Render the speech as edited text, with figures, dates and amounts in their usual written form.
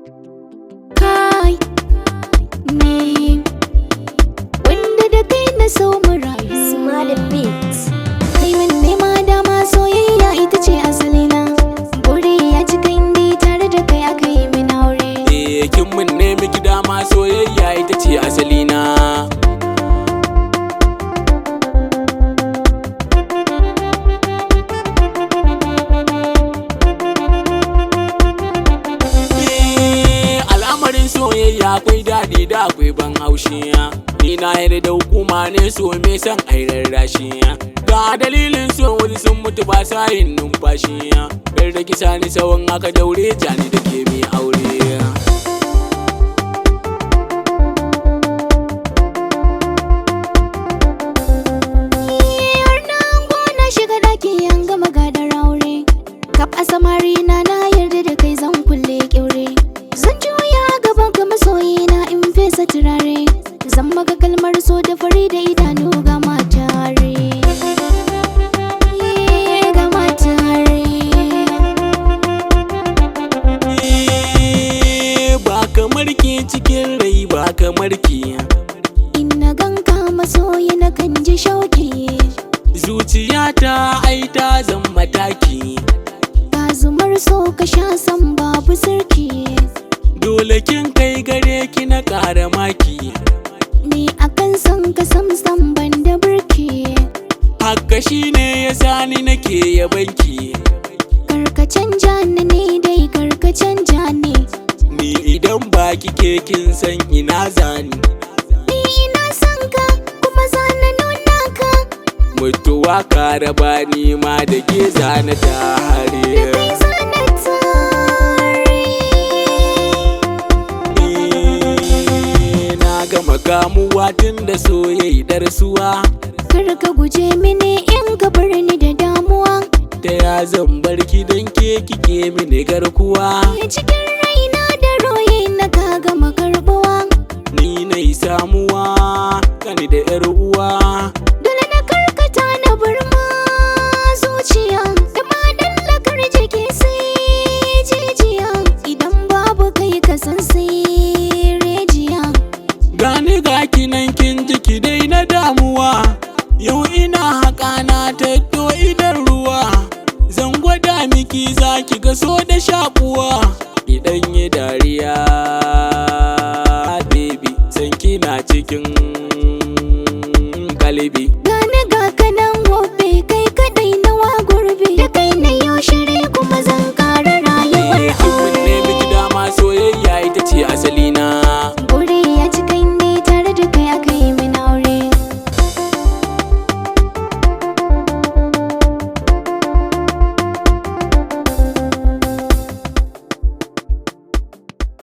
Kai ne wanda da kai na so mu rayu. Smart beats. Kai min nema dama soyayya ita ce asalina. Buri ya cika indi tare da kai aka yi min aure. Kin mun nemi gida ma soyayya ita ce asalina. Al'amarin soyayya akwai daɗi da akwai ban haushi. Ni na yarda da hukuma ne so me san ai rarrashi. Ga dalilin so wani sun mutu ba sa yin numfashi. Kar da kisa ni sawan aka daure jani da ke mai aure. Samari na yarda da kai zan kulle kyaure. Zan juya gaban ka masoyina in fesa turare. Zan maka kalmar so da fari da idanu ga matare. Ga matare. Ba kamar ki cikin rai ba kamar ki. In na ganka masoyi na kan ji shauki. Zuciyata ai ta zan mataki. Zumar so ka sha san babu sarki. Dole kin kai gare ki na ƙara maki. Ni akan san ka sam ban da birki. Haka shine yasa ni nake yabanki. Karka canja ni dai karka canja ni. Ni idan ba kike kin san ina zani. Ni ina san ka kuma zana nuna ka. Mutuwa ka raba ni ma da ke zana tare. Gama kamuwa tun da soyayi darsuwa. Kar ka guje mini in ka bar ni da damuwa. Ta ya zan barki don ke kike mini garkuwa. Cikin raina da roye na ka gama karbuwa. Ni na yi samuwa kani da yar uwa. Dole na karkata na bar ma zuciya. Da madallakar jiki sai jijiya. Idan babu kai ka san sai gani ga kinan kin jiki dai na damuwa. Yau ina haƙa na tatto idan ruwa. Zan gwada miki zaki ga so da shakuwa. Idan